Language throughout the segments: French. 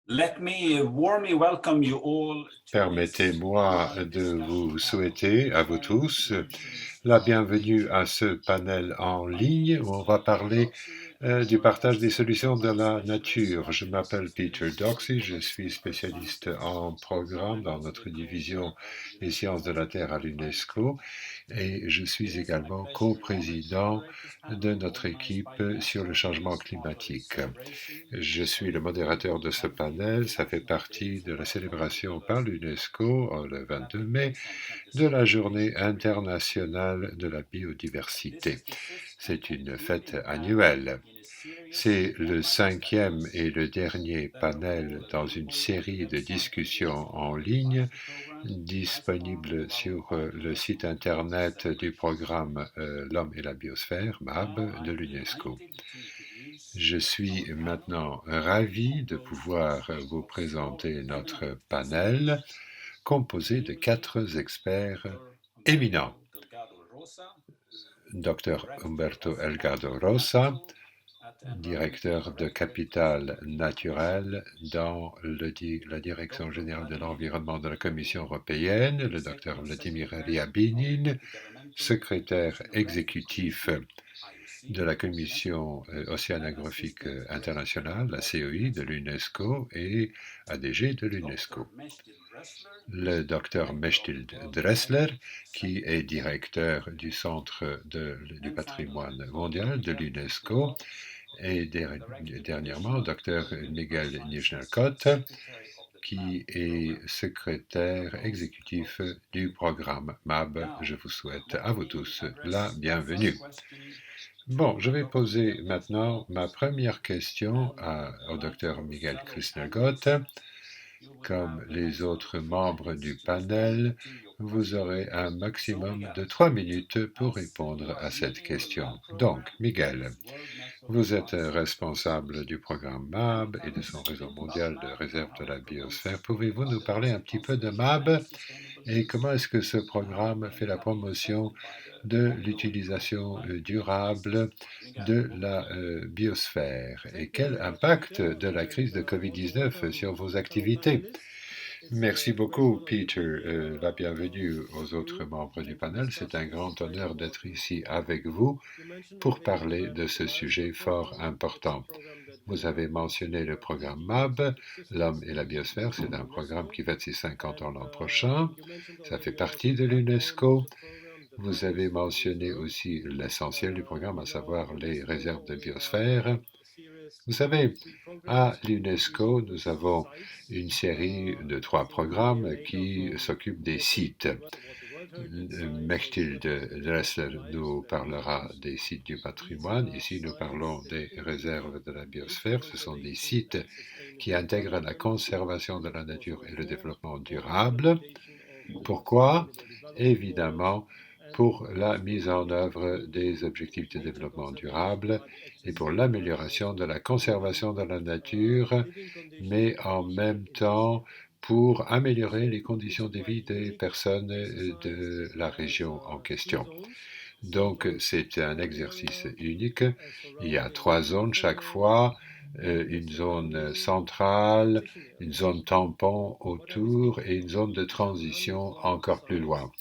Let me warmly welcome you all to this Permettez-moi de vous souhaiter à vous tous la bienvenue à ce panel en ligne où on va parler du partage des solutions de la nature. Je m'appelle Peter Doxey, je suis spécialiste en programme dans notre division des sciences de la Terre à l'UNESCO et je suis également co-président de notre équipe sur le changement climatique. Je suis le modérateur de ce panel. Ça fait partie de la célébration par l'UNESCO, le 22 mai, de la Journée internationale de la biodiversité. C'est une fête annuelle. C'est le cinquième et le dernier panel dans une série de discussions en ligne disponible sur le site internet du programme L'homme et la biosphère, MAB, de l'UNESCO. Je suis maintenant ravi de pouvoir vous présenter notre panel composé de 4 experts éminents. Dr Humberto Elgado Rosa, directeur de Capital Naturel dans la Direction générale de l'environnement de la Commission européenne, le Dr Vladimir Ryabinin, secrétaire exécutif de la Commission océanographique internationale, la COI de l'UNESCO et ADG de l'UNESCO. Le Dr Mechtild Dressler, qui est directeur du Centre du patrimoine mondial de l'UNESCO, et dernièrement Dr Miguel Nijnerkot, qui est secrétaire exécutif du programme MAB. Je vous souhaite à vous tous la bienvenue. Bon, je vais poser maintenant ma première question au docteur Miguel Krisnergott. Comme les autres membres du panel, vous aurez un maximum de 3 minutes pour répondre à cette question. Donc, Miguel, vous êtes responsable du programme MAB et de son réseau mondial de réserve de la biosphère. Pouvez-vous nous parler un petit peu de MAB et comment est-ce que ce programme fait la promotion de l'utilisation durable de la biosphère et quel impact de la crise de Covid-19 sur vos activités? Merci beaucoup, Peter. La bienvenue aux autres membres du panel. C'est un grand honneur d'être ici avec vous pour parler de ce sujet fort important. Vous avez mentionné le programme MAB, L'homme et la biosphère. C'est un programme qui fête ses 50 ans l'an prochain. Ça fait partie de l'UNESCO. Vous avez mentionné aussi l'essentiel du programme, à savoir les réserves de biosphère. Vous savez, à l'UNESCO, nous avons une série de 3 programmes qui s'occupent des sites. Mechthild Dressler nous parlera des sites du patrimoine. Ici, nous parlons des réserves de la biosphère. Ce sont des sites qui intègrent la conservation de la nature et le développement durable. Pourquoi? Évidemment, pour la mise en œuvre des objectifs de développement durable et pour l'amélioration de la conservation de la nature, mais en même temps pour améliorer les conditions de vie des personnes de la région en question. Donc, c'est un exercice unique. Il y a 3 zones chaque fois, une zone centrale, une zone tampon autour et une zone de transition encore plus loin.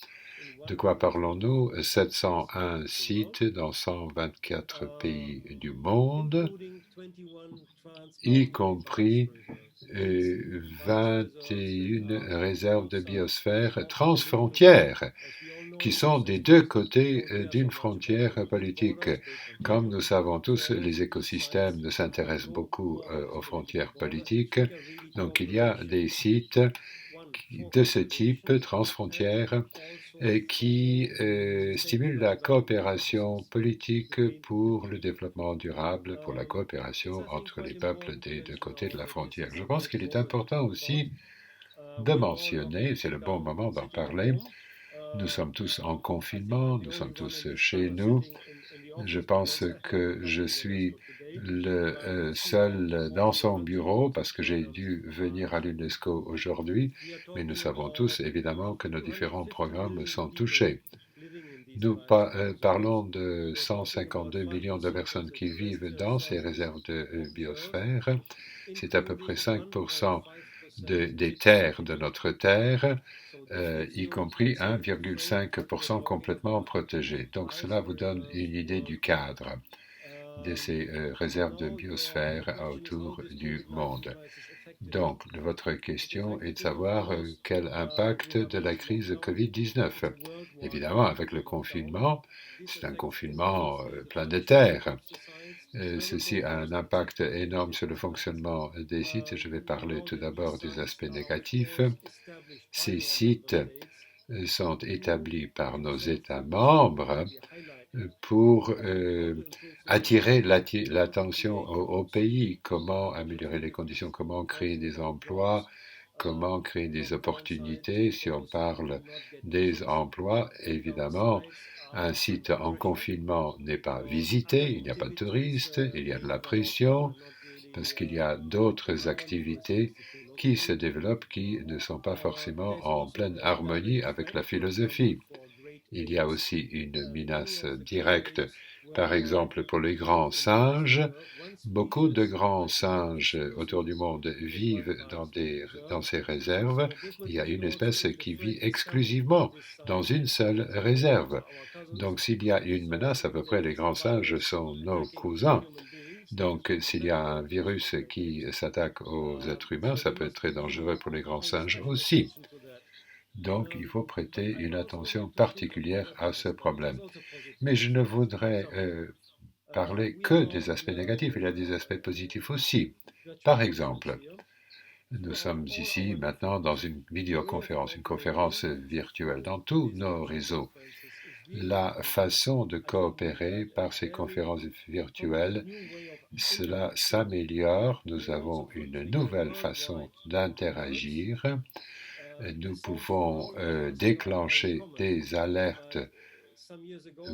De quoi parlons-nous? 701 sites dans 124 pays du monde, y compris 21 réserves de biosphère transfrontières qui sont des 2 côtés d'une frontière politique. Comme nous savons tous, les écosystèmes s'intéressent beaucoup aux frontières politiques. Donc il y a des sites de ce type transfrontières qui stimulent la coopération politique pour le développement durable, pour la coopération entre les peuples des 2 côtés de la frontière. Je pense qu'il est important aussi de mentionner, c'est le bon moment d'en parler, nous sommes tous en confinement, nous sommes tous chez nous. Je pense que je suis le seul dans son bureau parce que j'ai dû venir à l'UNESCO aujourd'hui, mais nous savons tous évidemment que nos différents programmes sont touchés. Nous parlons de 152 millions de personnes qui vivent dans ces réserves de biosphère c'est à peu près 5% des terres de notre terre, y compris 1,5% complètement protégées. Donc cela vous donne une idée du cadre de ces réserves de biosphère autour du monde. Donc, votre question est de savoir quel impact de la crise de Covid-19. Évidemment, avec le confinement, c'est un confinement planétaire. Ceci a un impact énorme sur le fonctionnement des sites. Je vais parler tout d'abord des aspects négatifs. Ces sites sont établis par nos États membres pour attirer l'attention au pays, comment améliorer les conditions, comment créer des emplois, comment créer des opportunités. Si on parle des emplois, évidemment, un site en confinement n'est pas visité, il n'y a pas de touristes, il y a de la pression, parce qu'il y a d'autres activités qui se développent qui ne sont pas forcément en pleine harmonie avec la philosophie. Il y a aussi une menace directe, par exemple pour les grands singes. Beaucoup de grands singes autour du monde vivent dans ces réserves. Il y a une espèce qui vit exclusivement dans une seule réserve. Donc s'il y a une menace, à peu près les grands singes sont nos cousins. Donc s'il y a un virus qui s'attaque aux êtres humains, ça peut être très dangereux pour les grands singes aussi. Donc, il faut prêter une attention particulière à ce problème. Mais je ne voudrais parler que des aspects négatifs, il y a des aspects positifs aussi. Par exemple, nous sommes ici maintenant dans une vidéoconférence, une conférence virtuelle dans tous nos réseaux. La façon de coopérer par ces conférences virtuelles, cela s'améliore. Nous avons une nouvelle façon d'interagir. Nous pouvons déclencher des alertes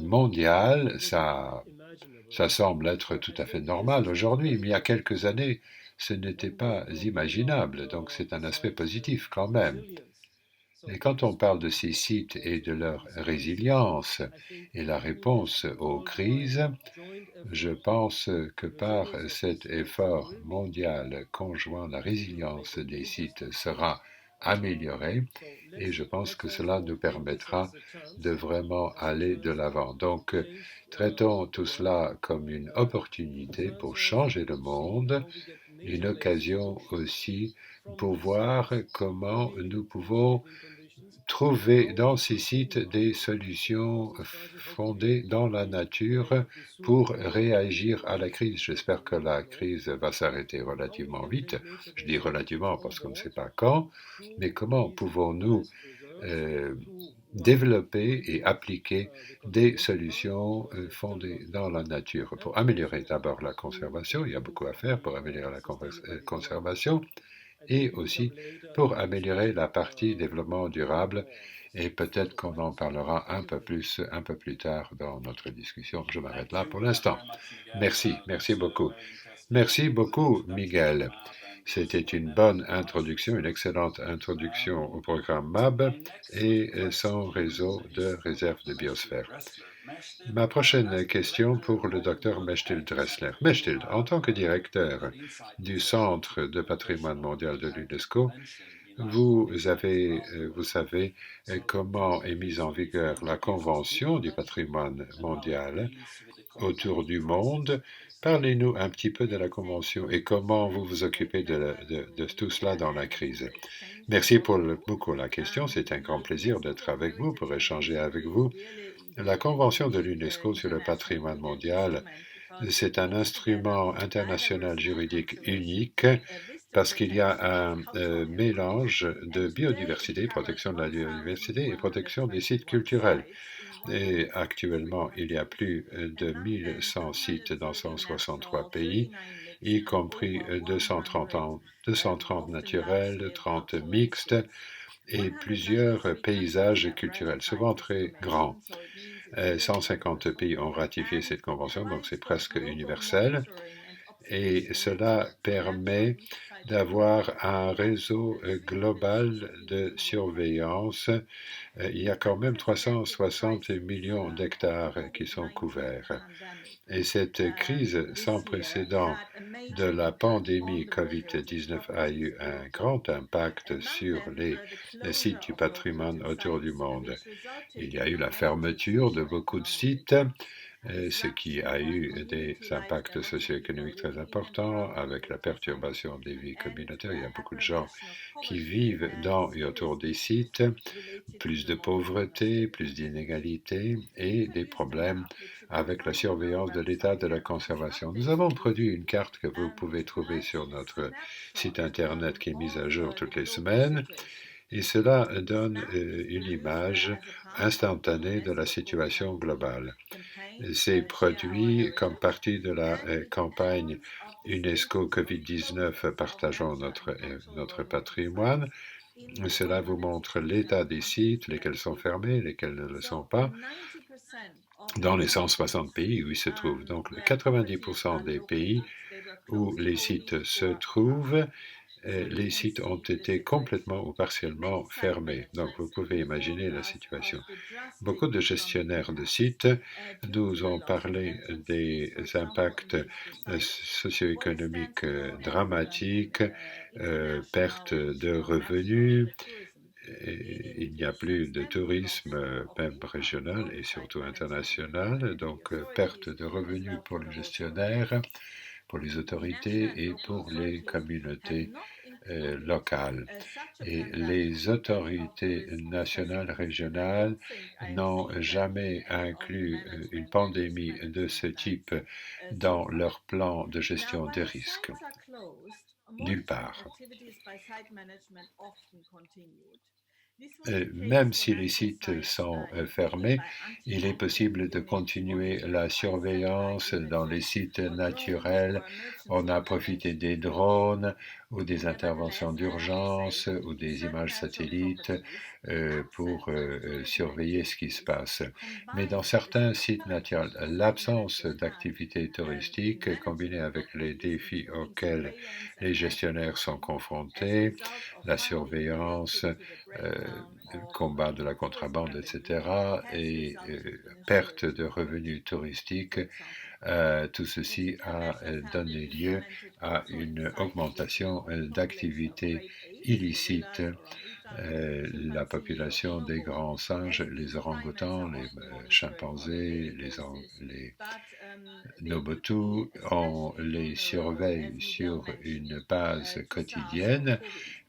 mondiales. Ça semble être tout à fait normal aujourd'hui, mais il y a quelques années, ce n'était pas imaginable. Donc c'est un aspect positif quand même. Et quand on parle de ces sites et de leur résilience et la réponse aux crises, je pense que par cet effort mondial conjoint, la résilience des sites sera améliorée et je pense que cela nous permettra de vraiment aller de l'avant. Donc, traitons tout cela comme une opportunité pour changer le monde, une occasion aussi pour voir comment nous pouvons trouver dans ces sites des solutions fondées dans la nature pour réagir à la crise. J'espère que la crise va s'arrêter relativement vite. Je dis relativement parce qu'on ne sait pas quand, mais comment pouvons-nous développer et appliquer des solutions fondées dans la nature pour améliorer d'abord la conservation. Il y a beaucoup à faire pour améliorer la conservation et aussi pour améliorer la partie développement durable. Et peut-être qu'on en parlera un peu plus tard dans notre discussion. Je m'arrête là pour l'instant. Merci beaucoup. Merci beaucoup, Miguel. C'était une bonne introduction, une excellente introduction au programme MAB et son réseau de réserve de biosphère. Ma prochaine question pour le docteur Mechtild Dressler. Mechtild, en tant que directeur du Centre de patrimoine mondial de l'UNESCO, vous savez comment est mise en vigueur la Convention du patrimoine mondial autour du monde. Parlez-nous un petit peu de la Convention et comment vous vous occupez de tout cela dans la crise. Merci beaucoup la question. C'est un grand plaisir d'être avec vous pour échanger avec vous. La Convention de l'UNESCO sur le patrimoine mondial, c'est un instrument international juridique unique parce qu'il y a un mélange de biodiversité, protection de la biodiversité et protection des sites culturels. Et actuellement, il y a plus de 1100 sites dans 163 pays, y compris 230 naturels, 30 mixtes et plusieurs paysages culturels, souvent très grands. 150 pays ont ratifié cette convention, donc c'est presque universel. Et cela permet d'avoir un réseau global de surveillance. Il y a quand même 360 millions d'hectares qui sont couverts. Et cette crise sans précédent de la pandémie Covid-19 a eu un grand impact sur les sites du patrimoine autour du monde. Il y a eu la fermeture de beaucoup de sites, ce qui a eu des impacts socio-économiques très importants avec la perturbation des vies communautaires. Il y a beaucoup de gens qui vivent dans et autour des sites, plus de pauvreté, plus d'inégalités et des problèmes avec la surveillance de l'état de la conservation. Nous avons produit une carte que vous pouvez trouver sur notre site internet qui est mise à jour toutes les semaines. Et cela donne une image instantanée de la situation globale. C'est produit comme partie de la campagne UNESCO Covid-19 Partageons notre patrimoine. Cela vous montre l'état des sites, lesquels sont fermés, lesquels ne le sont pas, dans les 160 pays où ils se trouvent. Donc, 90% des pays où les sites se trouvent, les sites ont été complètement ou partiellement fermés. Donc, vous pouvez imaginer la situation. Beaucoup de gestionnaires de sites nous ont parlé des impacts socio-économiques dramatiques, perte de revenus. Il n'y a plus de tourisme, même régional et surtout international, donc perte de revenus pour les gestionnaires, pour les autorités et pour les communautés locales. Et les autorités nationales, régionales n'ont jamais inclus une pandémie de ce type dans leur plan de gestion des risques. Nulle part. Même si les sites sont fermés, il est possible de continuer la surveillance dans les sites naturels. On a profité des drones ou des interventions d'urgence ou des images satellites pour surveiller ce qui se passe. Mais dans certains sites naturels, l'absence d'activité touristique combinée avec les défis auxquels les gestionnaires sont confrontés, la surveillance, combat de la contrebande, etc., et perte de revenus touristiques, tout ceci a donné lieu à une augmentation d'activités illicites. La population des grands singes, les orang-outans, les chimpanzés, les Nobotu, on les surveille sur une base quotidienne,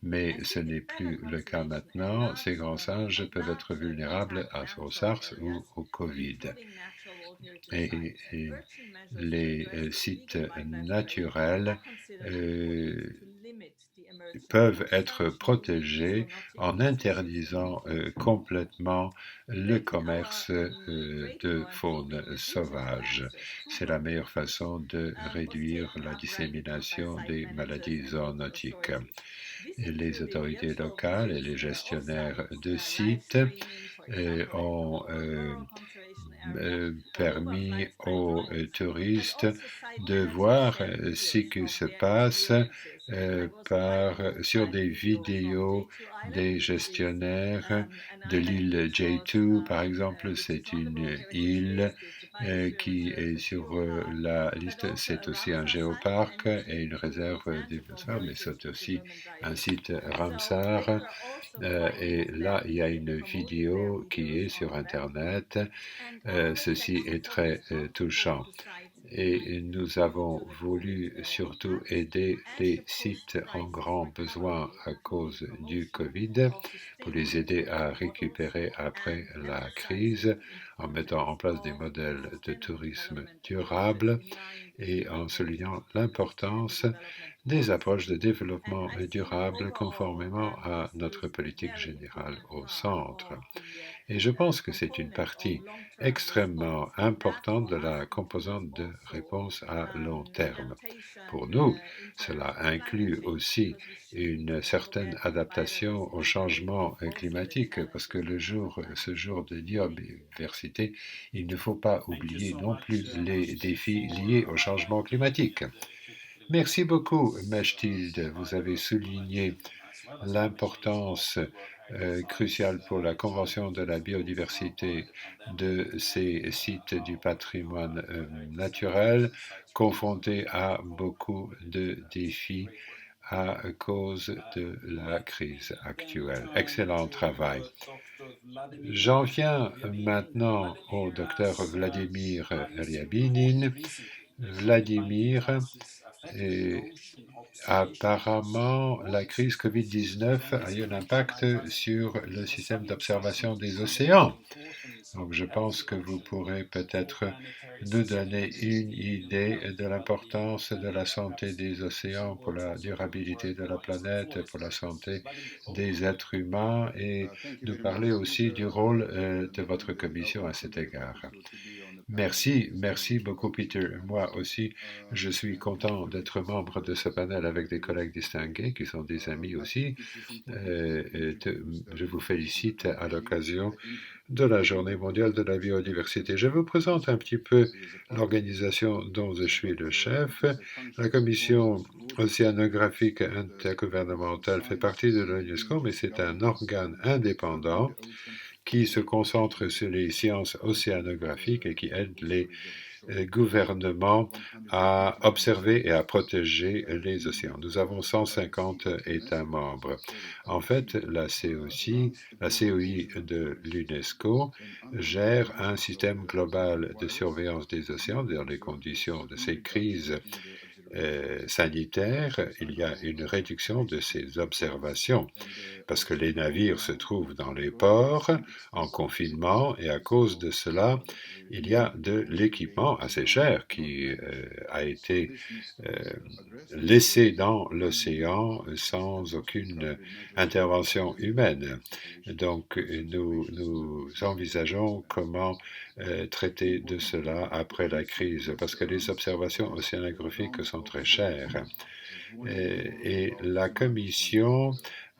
mais ce n'est plus le cas maintenant. Ces grands singes peuvent être vulnérables au SARS ou au Covid. Et les sites naturels peuvent être protégés en interdisant complètement le commerce de faune sauvage. C'est la meilleure façon de réduire la dissémination des maladies zoonotiques. Et les autorités locales et les gestionnaires de sites ont permis aux touristes de voir ce qui se passe sur des vidéos des gestionnaires de l'île J2, par exemple. C'est une île qui est sur la liste. C'est aussi un géoparc et une réserve des dinosaures, mais c'est aussi un site Ramsar. Et là, il y a une vidéo qui est sur Internet. Ceci est très touchant. Et nous avons voulu surtout aider les sites en grand besoin à cause du Covid, pour les aider à récupérer après la crise, en mettant en place des modèles de tourisme durable et en soulignant l'importance des approches de développement durable conformément à notre politique générale au centre. Et je pense que c'est une partie extrêmement importante de la composante de réponse à long terme. Pour nous, cela inclut aussi une certaine adaptation au changement climatique, parce que ce jour de biodiversité, il ne faut pas oublier non plus les défis liés au changement climatique. Merci beaucoup, Mechtilde. Vous avez souligné l'importance cruciale pour la Convention de la biodiversité de ces sites du patrimoine naturel, confrontés à beaucoup de défis à cause de la crise actuelle. Excellent travail. J'en viens maintenant au docteur Vladimir Ryabinin. Vladimir, apparemment, la crise Covid-19 a eu un impact sur le système d'observation des océans. Donc, je pense que vous pourrez peut-être nous donner une idée de l'importance de la santé des océans pour la durabilité de la planète, pour la santé des êtres humains et nous parler aussi du rôle de votre commission à cet égard. Merci beaucoup Peter. Moi aussi, je suis content d'être membre de ce panel avec des collègues distingués qui sont des amis aussi. Je vous félicite à l'occasion de la Journée mondiale de la biodiversité. Je vous présente un petit peu l'organisation dont je suis le chef. La commission océanographique intergouvernementale fait partie de l'UNESCO, mais c'est un organe indépendant qui se concentre sur les sciences océanographiques et qui aide les gouvernements à observer et à protéger les océans. Nous avons 150 États membres. En fait, la COI de l'UNESCO gère un système global de surveillance des océans dans les conditions de ces crises sanitaires. Il y a une réduction de ces observations parce que les navires se trouvent dans les ports en confinement et à cause de cela, il y a de l'équipement assez cher qui a été laissé dans l'océan sans aucune intervention humaine. Donc, nous envisageons comment traiter de cela après la crise, parce que les observations océanographiques sont très chères. Et la Commission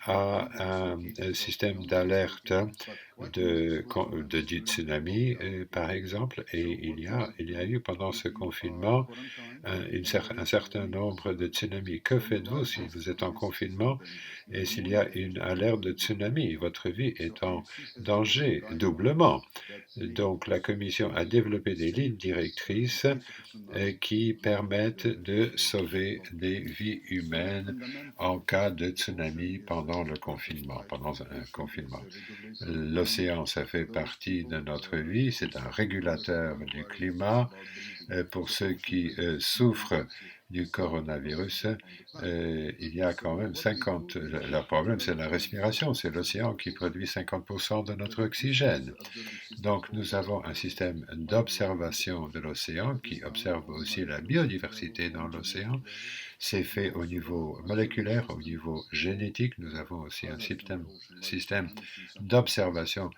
a un système d'alerte du tsunami, par exemple, et il y a eu pendant ce confinement un certain nombre de tsunamis. Que faites-vous si vous êtes en confinement et s'il y a une alerte de tsunami? Votre vie est en danger doublement. Donc la Commission a développé des lignes directrices qui permettent de sauver des vies humaines en cas de tsunami pendant un confinement. L'océan, ça fait partie de notre vie, c'est un régulateur du climat. Pour ceux qui souffrent du coronavirus, il y a quand même 50... Le problème, c'est la respiration. C'est l'océan qui produit 50% de notre oxygène. Donc, nous avons un système d'observation de l'océan qui observe aussi la biodiversité dans l'océan. C'est fait au niveau moléculaire, au niveau génétique. Nous avons aussi un système d'observation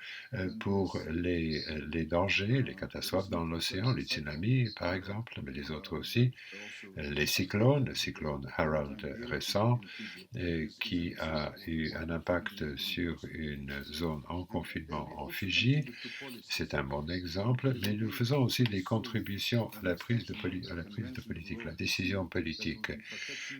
pour les dangers, les catastrophes dans l'océan, les tsunamis par exemple, mais les autres aussi, les cyclones, le cyclone Harold récent, qui a eu un impact sur une zone en confinement en Fidji. C'est un bon exemple, mais nous faisons aussi des contributions à la prise de politique, la décision politique.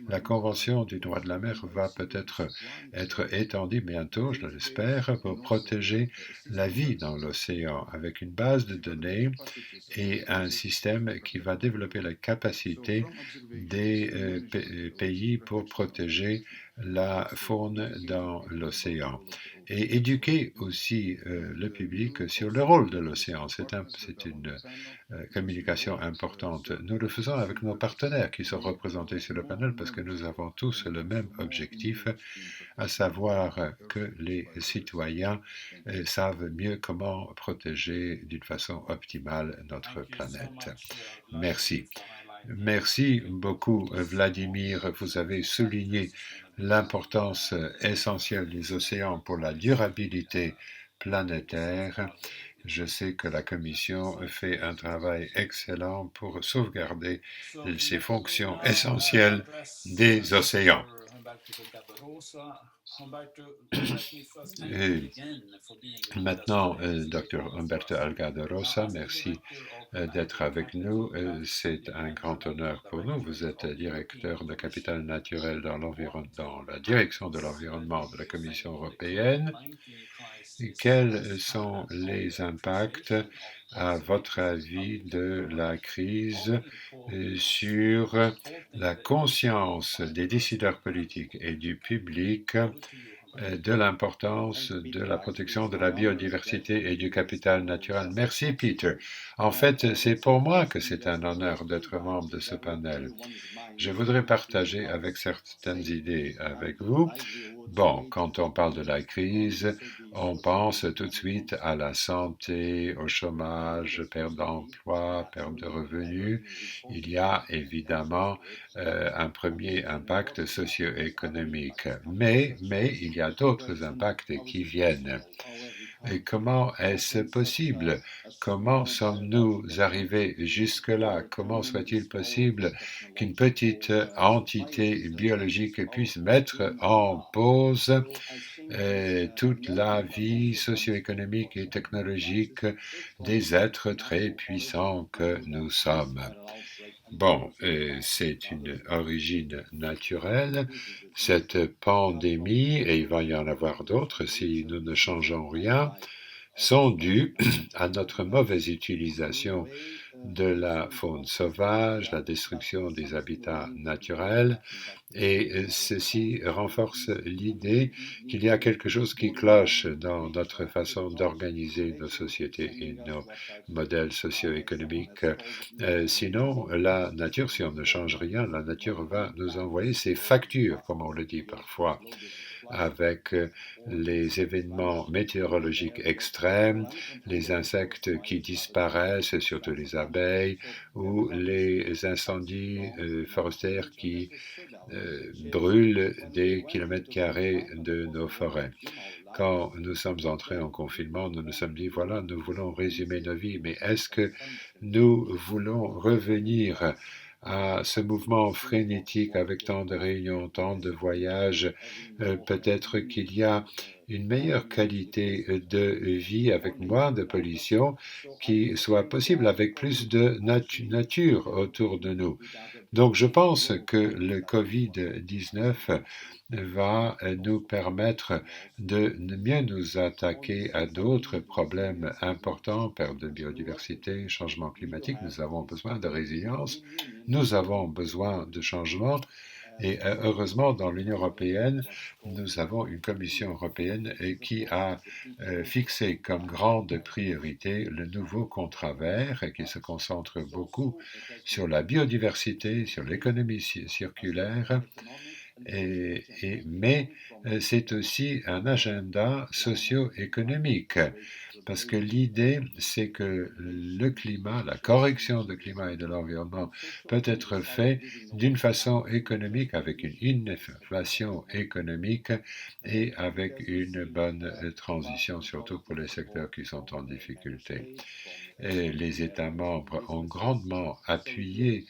La Convention du droit de la mer va peut-être être étendue bientôt, je l'espère, pour protéger la vie dans l'océan avec une base de données et un système qui va développer la capacité des pays pour protéger la faune dans l'océan et éduquer aussi le public sur le rôle de l'océan. C'est une communication importante. Nous le faisons avec nos partenaires qui sont représentés sur le panel parce que nous avons tous le même objectif, à savoir que les citoyens savent mieux comment protéger d'une façon optimale notre planète. Merci. Merci beaucoup, Vladimir. Vous avez souligné l'importance essentielle des océans pour la durabilité planétaire. Je sais que la Commission fait un travail excellent pour sauvegarder ces fonctions essentielles des océans. Et maintenant, Dr. Humberto Algado Rosa, merci d'être avec nous. C'est un grand honneur pour nous. Vous êtes directeur de Capital Naturel dans la direction de l'environnement de la Commission européenne. Quels sont les impacts, à votre avis, de la crise sur la conscience des décideurs politiques et du public de l'importance de la protection de la biodiversité et du capital naturel? Merci, Peter. En fait, c'est pour moi que c'est un honneur d'être membre de ce panel. Je voudrais partager avec certaines idées avec vous. Bon, quand on parle de la crise, on pense tout de suite à la santé, au chômage, perte d'emploi, perte de revenus. Il y a évidemment un premier impact socio-économique, mais il y a d'autres impacts qui viennent. Et comment est-ce possible? Comment sommes-nous arrivés jusque-là? Comment soit-il possible qu'une petite entité biologique puisse mettre en pause toute la vie socio-économique et technologique des êtres très puissants que nous sommes? Bon, c'est une origine naturelle, cette pandémie, et il va y en avoir d'autres si nous ne changeons rien, sont dues à notre mauvaise utilisation de la faune sauvage, la destruction des habitats naturels, et ceci renforce l'idée qu'il y a quelque chose qui cloche dans notre façon d'organiser nos sociétés et nos modèles socio-économiques. Sinon, la nature, si on ne change rien, la nature va nous envoyer ses factures, comme on le dit parfois, avec les événements météorologiques extrêmes, les insectes qui disparaissent, surtout les abeilles, ou les incendies forestiers qui brûlent des kilomètres carrés de nos forêts. Quand nous sommes entrés en confinement, nous nous sommes dit, voilà, nous voulons résumer nos vies, mais est-ce que nous voulons revenir à ce mouvement frénétique avec tant de réunions, tant de voyages? Peut-être qu'il y a une meilleure qualité de vie avec moins de pollution qui soit possible, avec plus de nature autour de nous. Donc je pense que le Covid-19 va nous permettre de mieux nous attaquer à d'autres problèmes importants, perte de biodiversité, changement climatique. Nous avons besoin de résilience, nous avons besoin de changement. Et heureusement, dans l'Union européenne, nous avons une Commission européenne qui a fixé comme grande priorité le nouveau contrat vert qui se concentre beaucoup sur la biodiversité, sur l'économie circulaire. Mais c'est aussi un agenda socio-économique, parce que l'idée, c'est que le climat, la correction du climat et de l'environnement peut être fait d'une façon économique, avec une inflation économique et avec une bonne transition, surtout pour les secteurs qui sont en difficulté. Et les États membres ont grandement appuyé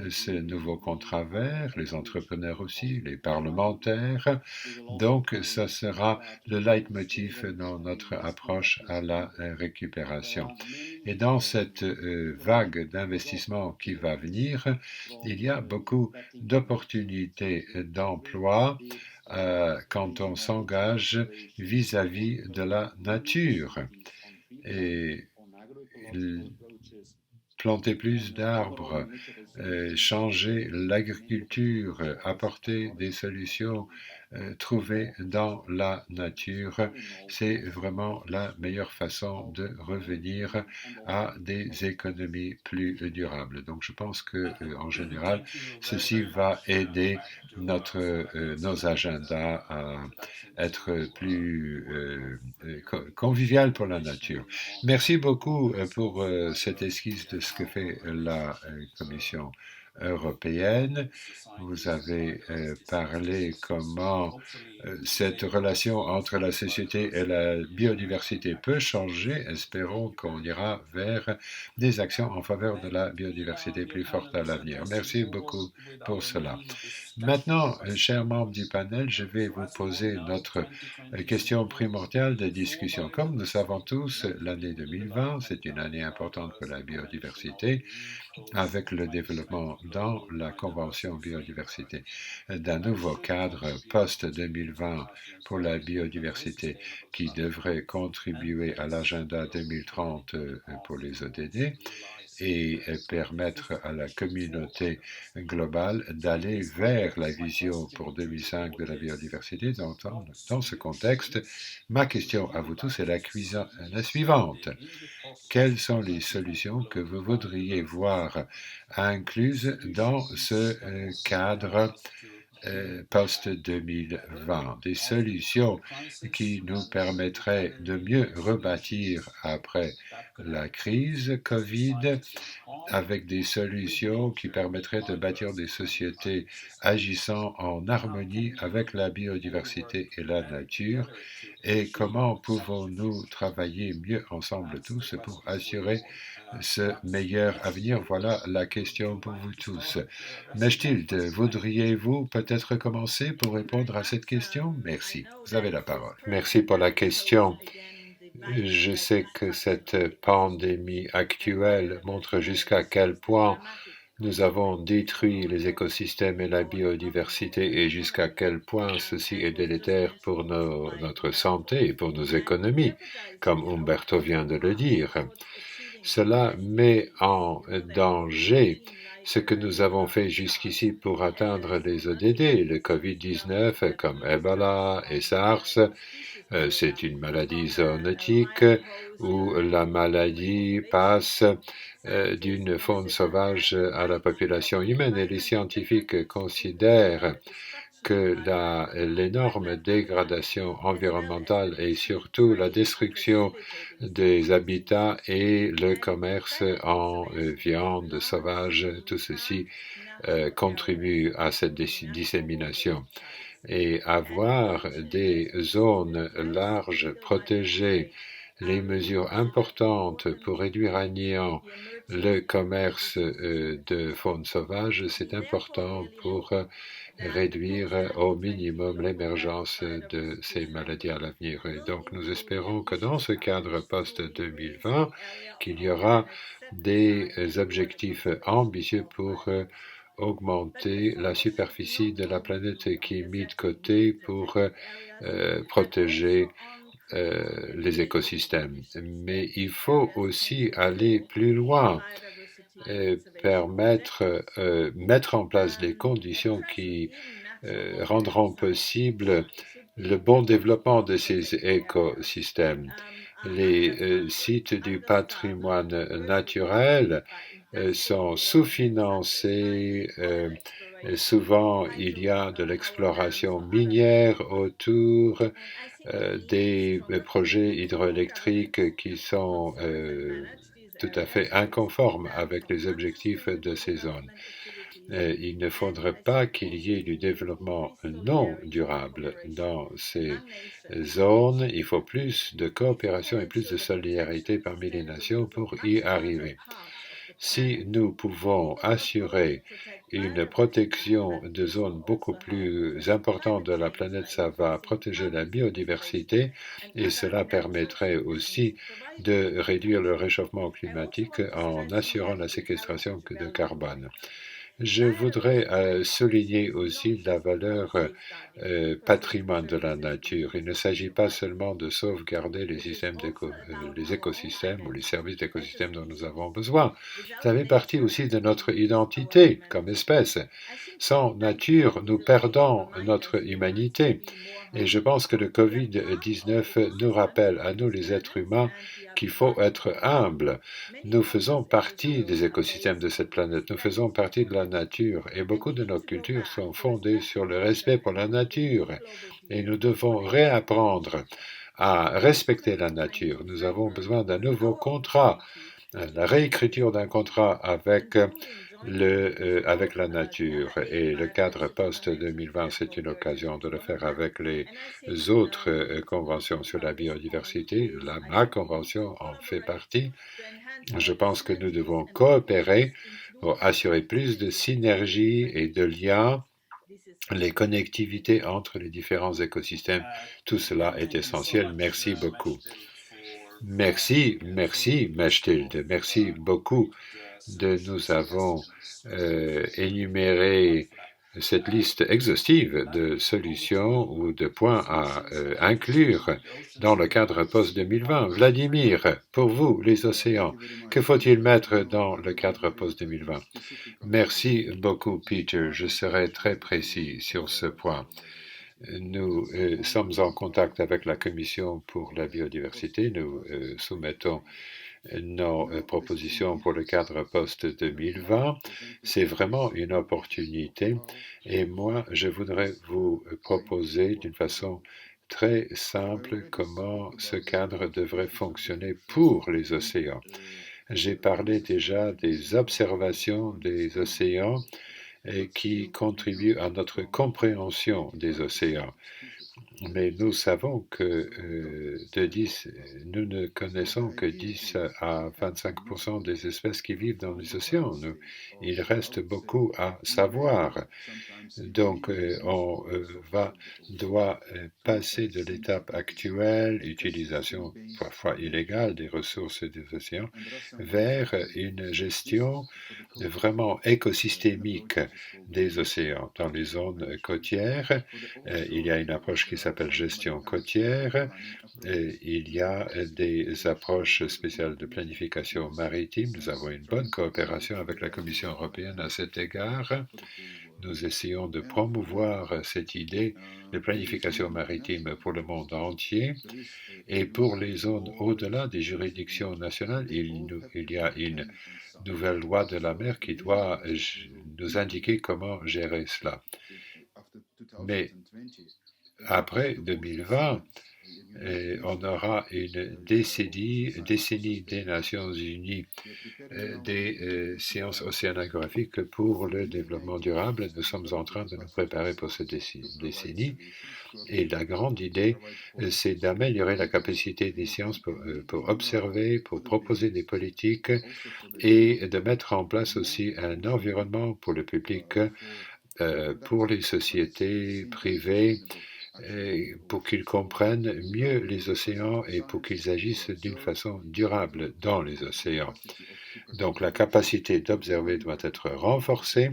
ce nouveau contrat vert, les entrepreneurs aussi, les parlementaires. Donc, ça sera le leitmotiv dans notre approche à la récupération. Et dans cette vague d'investissement qui va venir, il y a beaucoup d'opportunités d'emploi quand on s'engage vis-à-vis de la nature. Et planter plus d'arbres, changer l'agriculture, apporter des solutions trouvées dans la nature, c'est vraiment la meilleure façon de revenir à des économies plus durables. Donc je pense que en général, ceci va aider nos agendas à être plus convivial pour la nature. Merci beaucoup pour cette esquisse de ce que fait la Commission européenne. Vous avez parlé comment cette relation entre la société et la biodiversité peut changer. Espérons qu'on ira vers des actions en faveur de la biodiversité plus forte à l'avenir. Merci beaucoup pour cela. Maintenant, chers membres du panel, je vais vous poser notre question primordiale de discussion. Comme nous savons tous, l'année 2020, c'est une année importante pour la biodiversité, avec le développement dans la Convention biodiversité d'un nouveau cadre post-2020 pour la biodiversité qui devrait contribuer à l'agenda 2030 pour les ODD et permettre à la communauté globale d'aller vers la vision pour 2005 de la biodiversité. Dans ce contexte, ma question à vous tous est la suivante. Quelles sont les solutions que vous voudriez voir incluses dans ce cadre post-2020, des solutions qui nous permettraient de mieux rebâtir après la crise Covid, avec des solutions qui permettraient de bâtir des sociétés agissant en harmonie avec la biodiversité et la nature, et comment pouvons-nous travailler mieux ensemble tous pour assurer ce meilleur avenir? Voilà la question pour vous tous. Mechtild, voudriez-vous peut-être commencer pour répondre à cette question? Merci. Vous avez la parole. Merci pour la question. Je sais que cette pandémie actuelle montre jusqu'à quel point nous avons détruit les écosystèmes et la biodiversité et jusqu'à quel point ceci est délétère pour notre santé et pour nos économies, comme Umberto vient de le dire. Cela met en danger ce que nous avons fait jusqu'ici pour atteindre les ODD, le Covid-19 comme Ebola et SARS. C'est une maladie zoonotique où la maladie passe d'une faune sauvage à la population humaine et les scientifiques considèrent que l'énorme dégradation environnementale et surtout la destruction des habitats et le commerce en viande sauvage, tout ceci contribue à cette dissémination. Et avoir des zones larges protégées, les mesures importantes pour réduire à néant le commerce de faune sauvage, c'est important pour réduire au minimum l'émergence de ces maladies à l'avenir. Et donc nous espérons que dans ce cadre post-2020, qu'il y aura des objectifs ambitieux pour augmenter la superficie de la planète qui est mise de côté pour protéger les écosystèmes. Mais il faut aussi aller plus loin et mettre en place des conditions qui rendront possible le bon développement de ces écosystèmes. Les sites du patrimoine naturel sont sous-financés. Souvent, il y a de l'exploration minière autour des projets hydroélectriques qui sont tout à fait inconformes avec les objectifs de ces zones. Il ne faudrait pas qu'il y ait du développement non durable dans ces zones. Il faut plus de coopération et plus de solidarité parmi les nations pour y arriver. Si nous pouvons assurer une protection de zones beaucoup plus importante de la planète, ça va protéger la biodiversité et cela permettrait aussi de réduire le réchauffement climatique en assurant la séquestration de carbone. Je voudrais souligner aussi la valeur patrimoine de la nature. Il ne s'agit pas seulement de sauvegarder les écosystèmes ou les services d'écosystèmes dont nous avons besoin. Ça fait partie aussi de notre identité comme espèce. Sans nature, nous perdons notre humanité. Et je pense que le Covid-19 nous rappelle à nous les êtres humains qu'il faut être humble. Nous faisons partie des écosystèmes de cette planète, nous faisons partie de la nature et beaucoup de nos cultures sont fondées sur le respect pour la nature et nous devons réapprendre à respecter la nature. Nous avons besoin d'un nouveau contrat, la réécriture d'un contrat avec la nature et le cadre post-2020, c'est une occasion de le faire avec les autres conventions sur la biodiversité. Ma convention en fait partie. Je pense que nous devons coopérer pour assurer plus de synergie et de liens les connectivités entre les différents écosystèmes, tout cela est essentiel. Merci beaucoup. Merci, Mechtilde. Merci beaucoup de nous avons énuméré cette liste exhaustive de solutions ou de points à inclure dans le cadre post-2020. Vladimir, pour vous, les océans, que faut-il mettre dans le cadre post-2020? Merci beaucoup, Peter. Je serai très précis sur ce point. Nous sommes en contact avec la Commission pour la biodiversité. Nous soumettons nos propositions pour le cadre post-2020. C'est vraiment une opportunité et moi, je voudrais vous proposer d'une façon très simple comment ce cadre devrait fonctionner pour les océans. J'ai parlé déjà des observations des océans et qui contribuent à notre compréhension des océans. Mais nous savons que nous ne connaissons que 10 à 25% des espèces qui vivent dans les océans. Il reste beaucoup à savoir. Donc, on doit passer de l'étape actuelle, utilisation parfois illégale des ressources des océans, vers une gestion vraiment écosystémique des océans. Dans les zones côtières, il y a une approche qui s'appelle gestion côtière. Il y a des approches spéciales de planification maritime. Nous avons une bonne coopération avec la Commission européenne à cet égard. Nous essayons de promouvoir cette idée de planification maritime pour le monde entier. Et pour les zones au-delà des juridictions nationales, il y a une nouvelle loi de la mer qui doit nous indiquer comment gérer cela. Mais après 2020, on aura une décennie des Nations Unies des sciences océanographiques pour le développement durable. Nous sommes en train de nous préparer pour cette décennie. Et la grande idée, c'est d'améliorer la capacité des sciences pour observer, pour proposer des politiques et de mettre en place aussi un environnement pour le public, pour les sociétés privées, pour qu'ils comprennent mieux les océans et pour qu'ils agissent d'une façon durable dans les océans. Donc la capacité d'observer doit être renforcée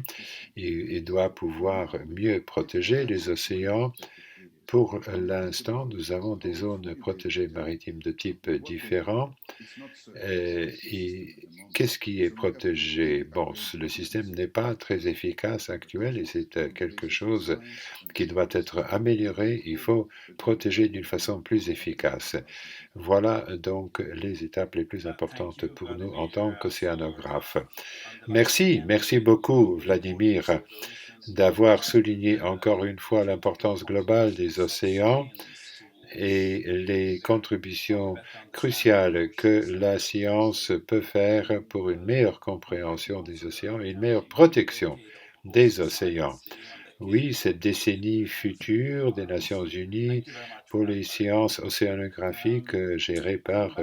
et doit pouvoir mieux protéger les océans. Pour l'instant, nous avons des zones protégées maritimes de type différent. Et qu'est-ce qui est protégé? Bon, le système n'est pas très efficace actuel et c'est quelque chose qui doit être amélioré. Il faut protéger d'une façon plus efficace. Voilà donc les étapes les plus importantes pour nous en tant qu'océanographes. Merci beaucoup Vladimir d'avoir souligné encore une fois l'importance globale des océans et les contributions cruciales que la science peut faire pour une meilleure compréhension des océans et une meilleure protection des océans. Oui, cette décennie future des Nations Unies pour les sciences océanographiques gérées par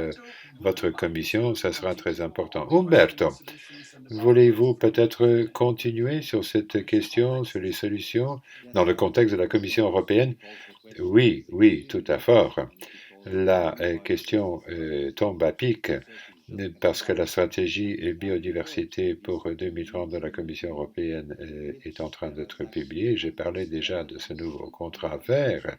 votre commission, ça sera très important. Umberto, voulez-vous peut-être continuer sur cette question, sur les solutions, dans le contexte de la Commission européenne? Oui, tout à fait. La question tombe à pic parce que la stratégie biodiversité pour 2030 de la Commission européenne est en train d'être publiée. J'ai parlé déjà de ce nouveau contrat vert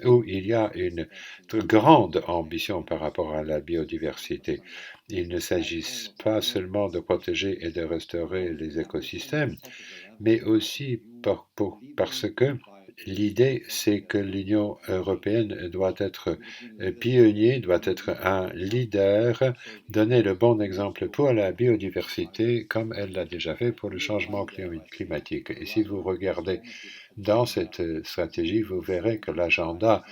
où il y a une grande ambition par rapport à la biodiversité. Il ne s'agit pas seulement de protéger et de restaurer les écosystèmes, mais aussi parce que l'idée, c'est que l'Union européenne doit être pionnier, doit être un leader, donner le bon exemple pour la biodiversité, comme elle l'a déjà fait pour le changement climatique. Et si vous regardez dans cette stratégie, vous verrez que l'agenda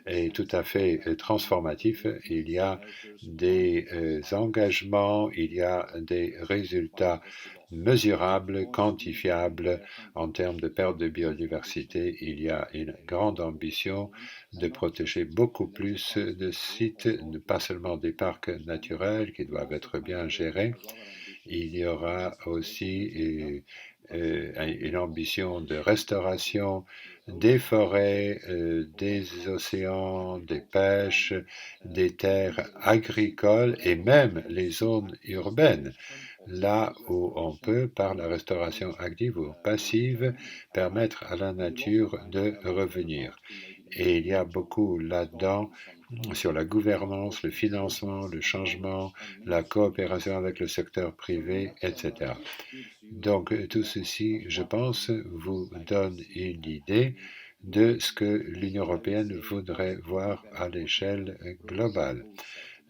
est tout à fait transformatif. Il y a des engagements, il y a des résultats mesurables, quantifiables en termes de perte de biodiversité. Il y a une grande ambition de protéger beaucoup plus de sites, pas seulement des parcs naturels qui doivent être bien gérés. Il y aura aussi une ambition de restauration des forêts, des océans, des pêches, des terres agricoles et même les zones urbaines, là où on peut, par la restauration active ou passive, permettre à la nature de revenir. Et il y a beaucoup là-dedans sur la gouvernance, le financement, le changement, la coopération avec le secteur privé, etc. Donc tout ceci, je pense, vous donne une idée de ce que l'Union européenne voudrait voir à l'échelle globale.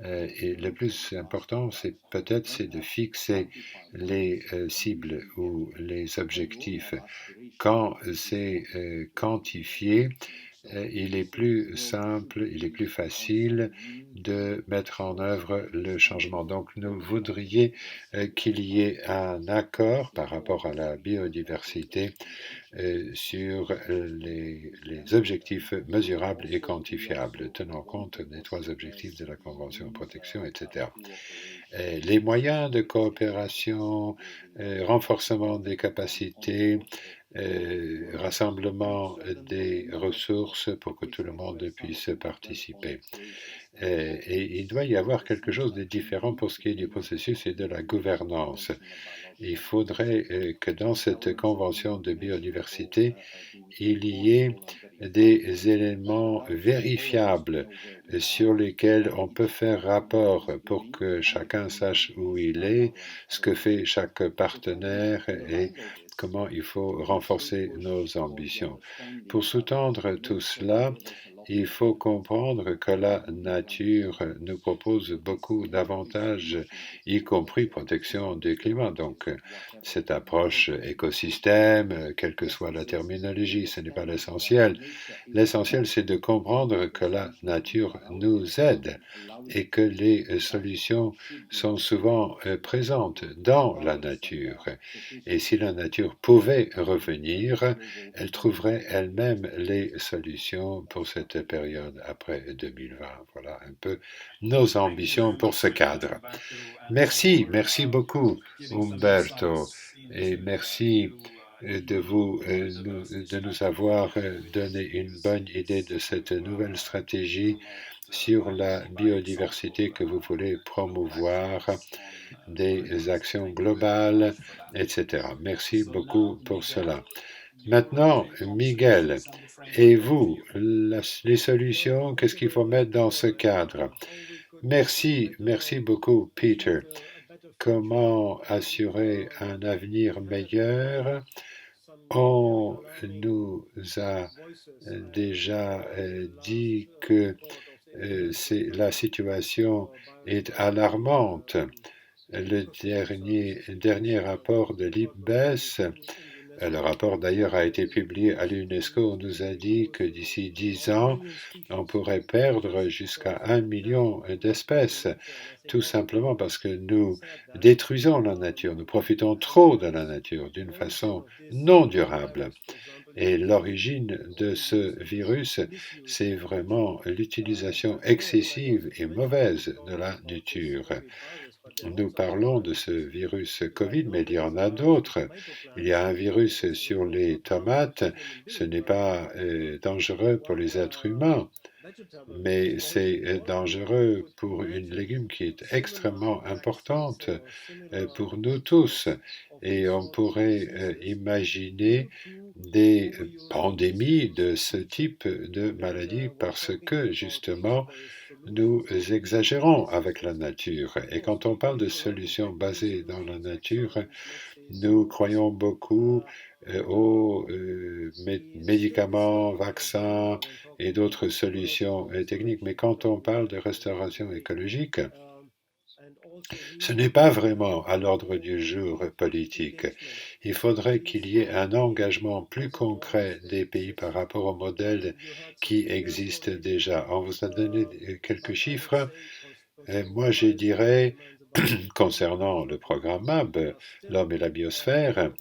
Et le plus important, c'est peut-être de fixer les cibles ou les objectifs. Quand c'est quantifié, il est plus simple, il est plus facile de mettre en œuvre le changement. Donc, nous voudrions qu'il y ait un accord par rapport à la biodiversité sur les objectifs mesurables et quantifiables, tenant compte des 3 objectifs de la Convention de protection, etc. Les moyens de coopération, renforcement des capacités, rassemblement des ressources pour que tout le monde puisse participer. Et il doit y avoir quelque chose de différent pour ce qui est du processus et de la gouvernance. Il faudrait que dans cette convention de biodiversité, il y ait des éléments vérifiables sur lesquels on peut faire rapport pour que chacun sache où il est, ce que fait chaque partenaire et comment il faut renforcer nos ambitions. Pour sous-tendre tout cela, il faut comprendre que la nature nous propose beaucoup d'avantages, y compris protection du climat. Donc, cette approche écosystème, quelle que soit la terminologie, ce n'est pas l'essentiel. L'essentiel, c'est de comprendre que la nature nous aide et que les solutions sont souvent présentes dans la nature. Et si la nature pouvait revenir, elle trouverait elle-même les solutions pour cette période après 2020. Voilà un peu nos ambitions pour ce cadre. Merci, merci beaucoup, Umberto, et merci de nous avoir donné une bonne idée de cette nouvelle stratégie sur la biodiversité que vous voulez promouvoir, des actions globales, etc. Merci beaucoup pour cela. Maintenant, Miguel, et vous, les solutions, qu'est-ce qu'il faut mettre dans ce cadre? Merci, merci beaucoup, Peter. Comment assurer un avenir meilleur? On nous a déjà dit que la situation est alarmante. Le dernier rapport de l'IPBES, le rapport d'ailleurs a été publié à l'UNESCO, on nous a dit que d'ici 10 ans, on pourrait perdre jusqu'à 1 million d'espèces, tout simplement parce que nous détruisons la nature, nous profitons trop de la nature d'une façon non durable. Et l'origine de ce virus, c'est vraiment l'utilisation excessive et mauvaise de la nature. Nous parlons de ce virus Covid, mais il y en a d'autres. Il y a un virus sur les tomates. Ce n'est pas dangereux pour les êtres humains, mais c'est dangereux pour une légume qui est extrêmement importante pour nous tous. Et on pourrait imaginer des pandémies de ce type de maladie parce que justement nous exagérons avec la nature. Et quand on parle de solutions basées dans la nature, nous croyons beaucoup aux médicaments, vaccins et d'autres solutions techniques. Mais quand on parle de restauration écologique, ce n'est pas vraiment à l'ordre du jour politique. Il faudrait qu'il y ait un engagement plus concret des pays par rapport au modèle qui existe déjà. On vous a donné quelques chiffres. Moi, je dirais, concernant le programme MAB, l'homme et la biosphère,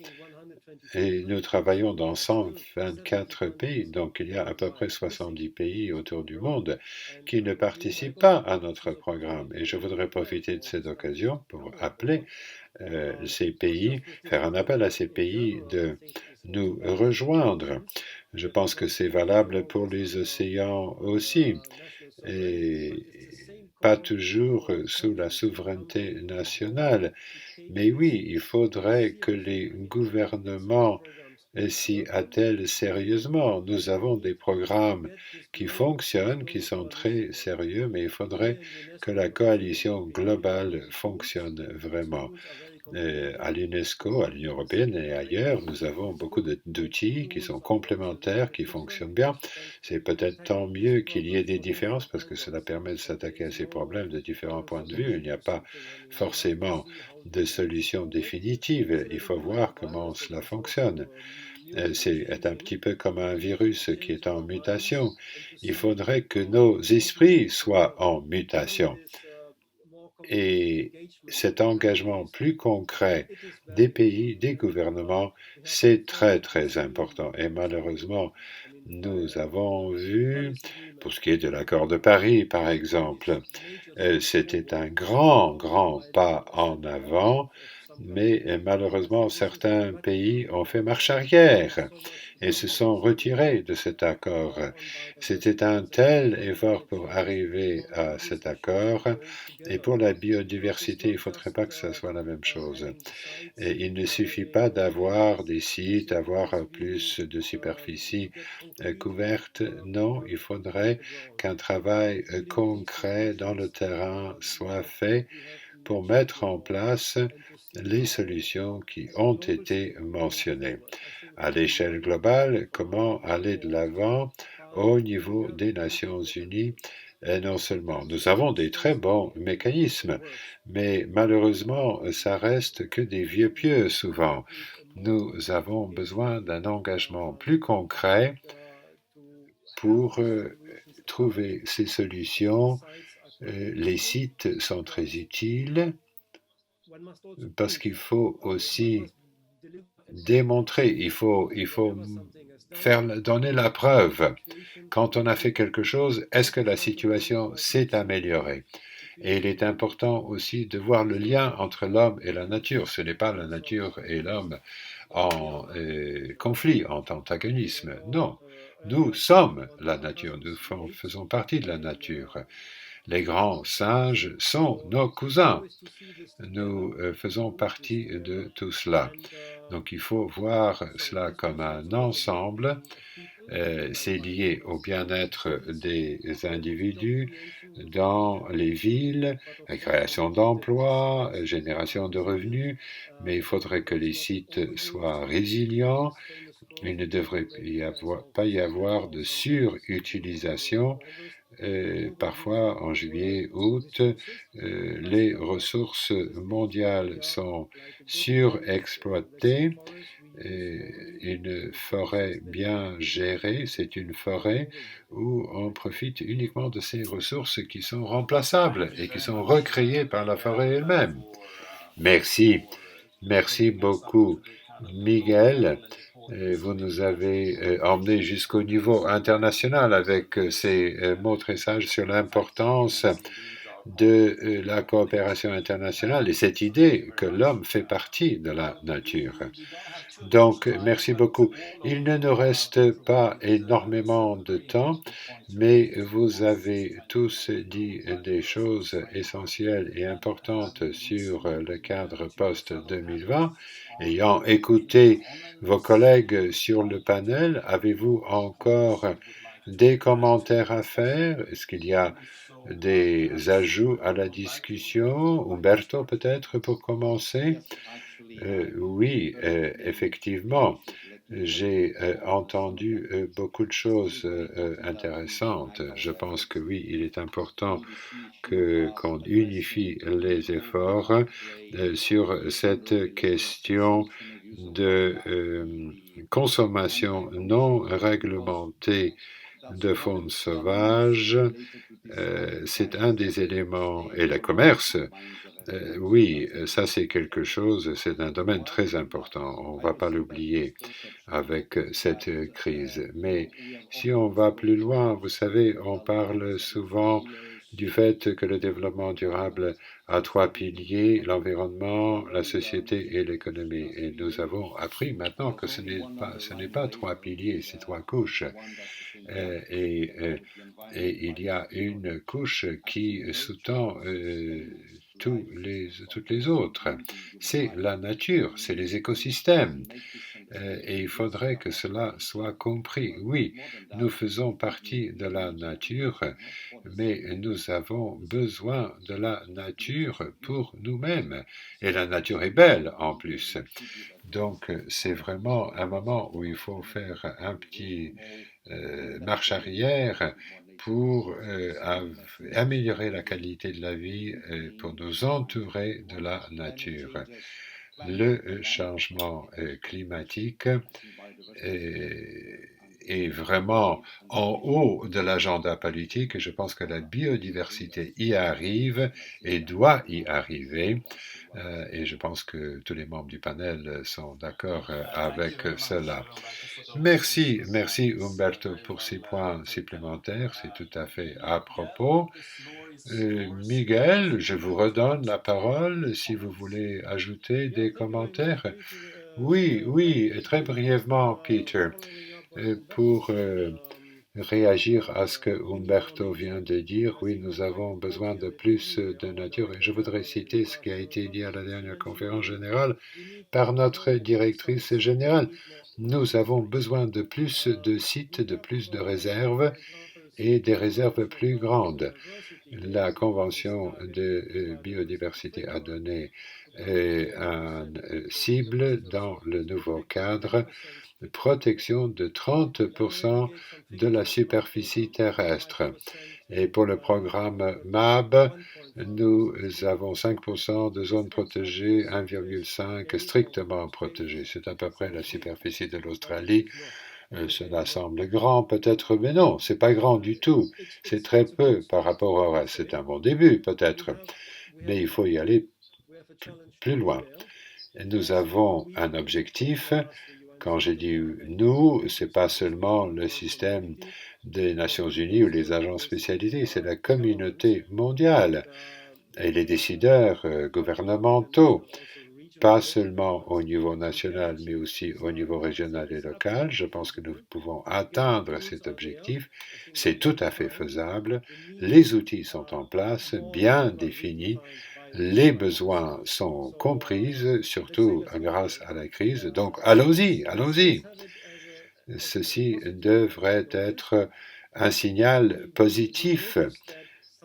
Et nous travaillons dans 124 pays, donc il y a à peu près 70 pays autour du monde qui ne participent pas à notre programme. Et je voudrais profiter de cette occasion pour appeler ces pays, faire un appel à ces pays de nous rejoindre. Je pense que c'est valable pour les océans aussi, et pas toujours sous la souveraineté nationale. Mais oui, il faudrait que les gouvernements s'y attellent sérieusement. Nous avons des programmes qui fonctionnent, qui sont très sérieux, mais il faudrait que la coalition globale fonctionne vraiment. À l'UNESCO, à l'Union européenne et ailleurs, nous avons beaucoup d'outils qui sont complémentaires, qui fonctionnent bien. C'est peut-être tant mieux qu'il y ait des différences parce que cela permet de s'attaquer à ces problèmes de différents points de vue. Il n'y a pas forcément de solution définitive. Il faut voir comment cela fonctionne. C'est un petit peu comme un virus qui est en mutation. Il faudrait que nos esprits soient en mutation. Et cet engagement plus concret des pays, des gouvernements, c'est très très important. Et malheureusement, nous avons vu, pour ce qui est de l'accord de Paris par exemple, c'était un grand, grand pas en avant, mais malheureusement certains pays ont fait marche arrière et se sont retirés de cet accord. C'était un tel effort pour arriver à cet accord, et pour la biodiversité, il ne faudrait pas que ce soit la même chose. Et il ne suffit pas d'avoir des sites, avoir plus de superficie couverte. Non, il faudrait qu'un travail concret dans le terrain soit fait pour mettre en place les solutions qui ont été mentionnées. À l'échelle globale, comment aller de l'avant au niveau des Nations Unies? Et non seulement, nous avons des très bons mécanismes, mais malheureusement, ça reste que des vieux pieux souvent. Nous avons besoin d'un engagement plus concret pour trouver ces solutions. Les sites sont très utiles parce qu'il faut aussi démontrer, il faut donner la preuve. Quand on a fait quelque chose, est-ce que la situation s'est améliorée? Et il est important aussi de voir le lien entre l'homme et la nature. Ce n'est pas la nature et l'homme en conflit, en antagonisme. Non, nous sommes la nature, nous faisons partie de la nature. Les grands singes sont nos cousins. Nous faisons partie de tout cela. Donc il faut voir cela comme un ensemble. C'est lié au bien-être des individus dans les villes, la création d'emplois, génération de revenus, mais il faudrait que les sites soient résilients. Il ne devrait pas y avoir de surutilisation. Parfois, en juillet, août, les ressources mondiales sont surexploitées. Une forêt bien gérée, c'est une forêt où on profite uniquement de ces ressources qui sont remplaçables et qui sont recréées par la forêt elle-même. Merci, merci beaucoup, Miguel. Vous nous avez emmenés jusqu'au niveau international avec ces mots très sages sur l'importance de la coopération internationale et cette idée que l'homme fait partie de la nature. Donc, merci beaucoup. Il ne nous reste pas énormément de temps, mais vous avez tous dit des choses essentielles et importantes sur le cadre post-2020. Ayant écouté vos collègues sur le panel, avez-vous encore des commentaires à faire? Est-ce qu'il y a des ajouts à la discussion? Umberto, peut-être, pour commencer? Oui, effectivement, j'ai entendu beaucoup de choses intéressantes. Je pense que oui, il est important qu'on unifie les efforts sur cette question de consommation non réglementée de faune sauvage. C'est un des éléments, et le commerce Oui, ça c'est quelque chose, c'est un domaine très important. On ne va pas l'oublier avec cette crise. Mais si on va plus loin, vous savez, on parle souvent du fait que le développement durable a trois piliers, l'environnement, la société et l'économie. Et nous avons appris maintenant que ce n'est pas trois piliers, c'est trois couches. Euh, et, euh, et il y a une couche qui sous-tend toutes les autres. C'est la nature, c'est les écosystèmes. Et il faudrait que cela soit compris. Oui, nous faisons partie de la nature, mais nous avons besoin de la nature pour nous-mêmes. Et la nature est belle en plus. Donc c'est vraiment un moment où il faut faire un petit marche arrière pour améliorer la qualité de la vie, pour nous entourer de la nature. Le changement climatique est, est vraiment en haut de l'agenda politique et je pense que la biodiversité y arrive et doit y arriver. Et je pense que tous les membres du panel sont d'accord avec cela. Merci, merci Umberto pour ces points supplémentaires, c'est tout à fait à propos. Miguel, je vous redonne la parole si vous voulez ajouter des commentaires. Oui, oui, très brièvement, Peter, pour réagir à ce que Umberto vient de dire. Oui, nous avons besoin de plus de nature et je voudrais citer ce qui a été dit à la dernière conférence générale par notre directrice générale. Nous avons besoin de plus de sites, de plus de réserves et des réserves plus grandes. La Convention de biodiversité a donné une cible dans le nouveau cadre de protection de 30% de la superficie terrestre. Et pour le programme MAB, nous avons 5% de zones protégées, 1,5 strictement protégées. C'est à peu près la superficie de l'Australie. Cela semble grand peut-être, mais non, c'est pas grand du tout. C'est très peu par rapport au reste. C'est un bon début peut-être, mais il faut y aller plus loin. Nous avons un objectif. Quand j'ai dit nous, c'est pas seulement le système des Nations Unies ou les agences spécialisées, c'est la communauté mondiale et les décideurs gouvernementaux, pas seulement au niveau national, mais aussi au niveau régional et local. Je pense que nous pouvons atteindre cet objectif. C'est tout à fait faisable. Les outils sont en place, bien définis. Les besoins sont compris, surtout grâce à la crise. Donc allons-y, allons-y. Ceci devrait être un signal positif.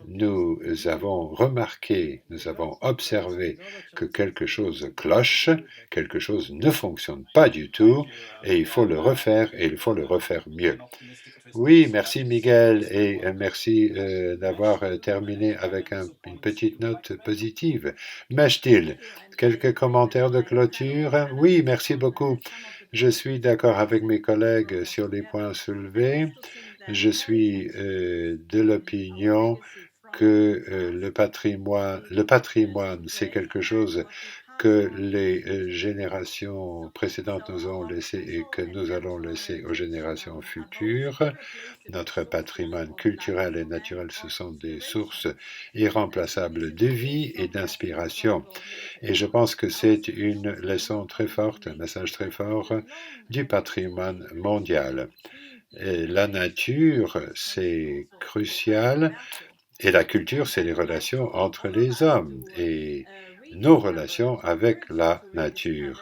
Nous avons remarqué, nous avons observé que quelque chose cloche, quelque chose ne fonctionne pas du tout, et il faut le refaire, et il faut le refaire mieux. Oui, merci Miguel, et merci d'avoir terminé avec une petite note positive. Mechtil, quelques commentaires de clôture? Oui, merci beaucoup. Je suis d'accord avec mes collègues sur les points soulevés. Je suis de l'opinion que le patrimoine, c'est quelque chose que les générations précédentes nous ont laissé et que nous allons laisser aux générations futures. Notre patrimoine culturel et naturel, ce sont des sources irremplaçables de vie et d'inspiration. Et je pense que c'est une leçon très forte, un message très fort du patrimoine mondial. Et la nature, c'est crucial, et la culture, c'est les relations entre les hommes et nos relations avec la nature.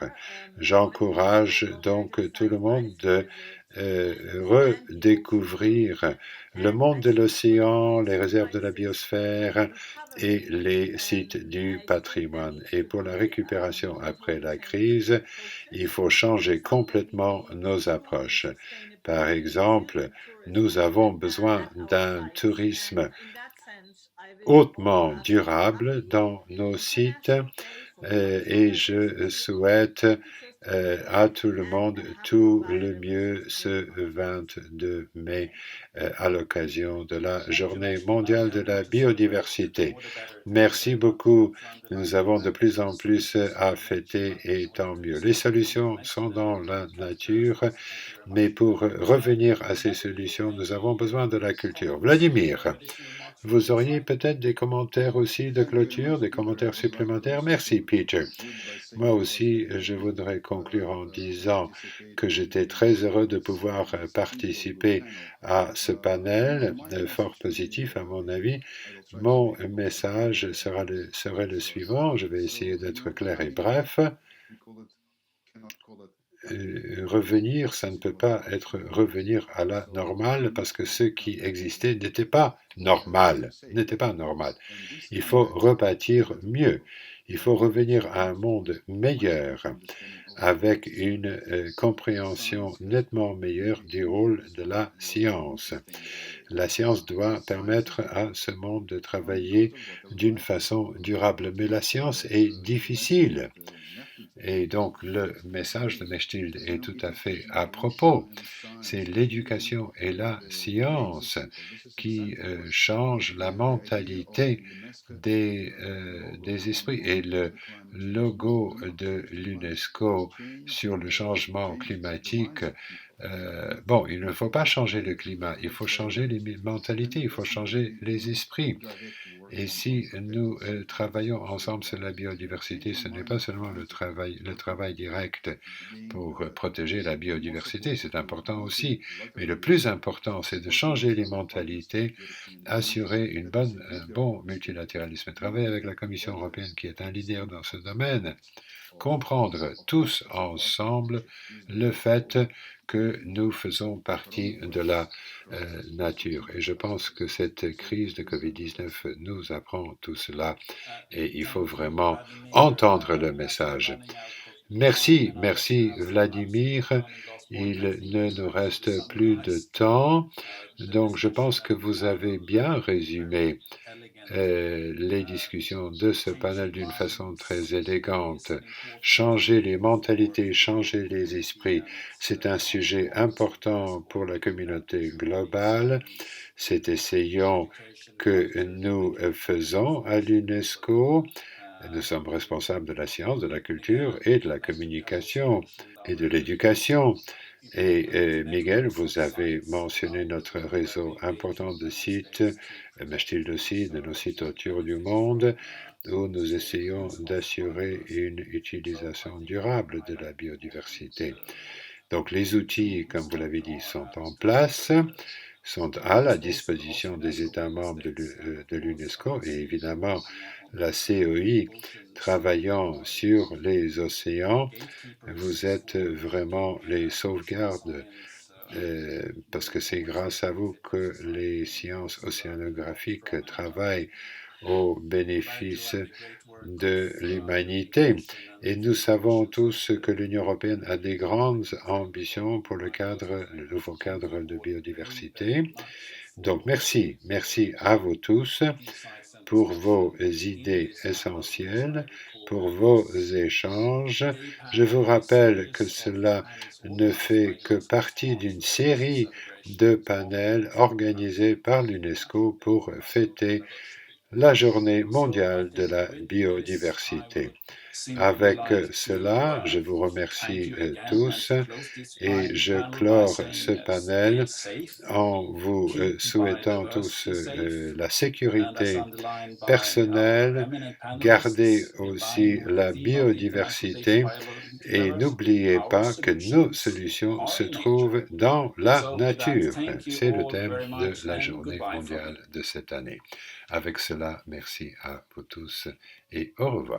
J'encourage donc tout le monde de redécouvrir le monde de l'océan, les réserves de la biosphère et les sites du patrimoine. Et pour la récupération après la crise, il faut changer complètement nos approches. Par exemple, nous avons besoin d'un tourisme hautement durable dans nos sites et je souhaite à tout le monde tout le mieux ce 22 mai à l'occasion de la Journée mondiale de la biodiversité. Merci beaucoup. Nous avons de plus en plus à fêter et tant mieux. Les solutions sont dans la nature, mais pour revenir à ces solutions, nous avons besoin de la culture. Vladimir, vous auriez peut-être des commentaires aussi de clôture, des commentaires supplémentaires? Merci, Peter. Moi aussi, je voudrais conclure en disant que j'étais très heureux de pouvoir participer à ce panel fort positif, à mon avis. Mon message serait le suivant. Je vais essayer d'être clair et bref. Revenir, ça ne peut pas être revenir à la normale parce que ce qui existait n'était pas normal, Il faut rebâtir mieux. Il faut revenir à un monde meilleur avec une compréhension nettement meilleure du rôle de la science. La science doit permettre à ce monde de travailler d'une façon durable, mais la science est difficile. Et donc le message de Mechtilde est tout à fait à propos. C'est l'éducation et la science qui changent la mentalité des esprits. Et le logo de l'UNESCO sur le changement climatique, bon, il ne faut pas changer le climat, il faut changer les mentalités, il faut changer les esprits. Et si nous travaillons ensemble sur la biodiversité, ce n'est pas seulement le travail direct pour protéger la biodiversité, c'est important aussi, mais le plus important, c'est de changer les mentalités, assurer un bon multilatéralisme, travailler avec la Commission européenne qui est un leader dans ce domaine, comprendre tous ensemble le fait que nous faisons partie de la nature. Et je pense que cette crise de Covid-19 nous apprend tout cela et il faut vraiment entendre le message. Merci, merci Vladimir. Il ne nous reste plus de temps, donc je pense que vous avez bien résumé les discussions de ce panel d'une façon très élégante. Changer les mentalités, changer les esprits, c'est un sujet important pour la communauté globale. C'est essayant que nous faisons à l'UNESCO. Nous sommes responsables de la science, de la culture et de la communication et de l'éducation. Et Miguel, vous avez mentionné notre réseau important de sites, Mechtilde aussi, de nos sites autour du monde, où nous essayons d'assurer une utilisation durable de la biodiversité. Donc les outils, comme vous l'avez dit, sont en place, sont à la disposition des États membres de l'UNESCO et évidemment la CEI travaillant sur les océans. Vous êtes vraiment les sauvegardes parce que c'est grâce à vous que les sciences océanographiques travaillent au bénéfice de l'humanité. Et nous savons tous que l'Union européenne a des grandes ambitions pour le nouveau cadre de biodiversité. Donc merci à vous tous pour vos idées essentielles, pour vos échanges. Je vous rappelle que cela ne fait que partie d'une série de panels organisés par l'UNESCO pour fêter la Journée mondiale de la biodiversité. Avec cela, je vous remercie tous et je clore ce panel en vous souhaitant tous la sécurité personnelle, gardez aussi la biodiversité et n'oubliez pas que nos solutions se trouvent dans la nature. C'est le thème de la journée mondiale de cette année. Avec cela, merci à vous tous et au revoir.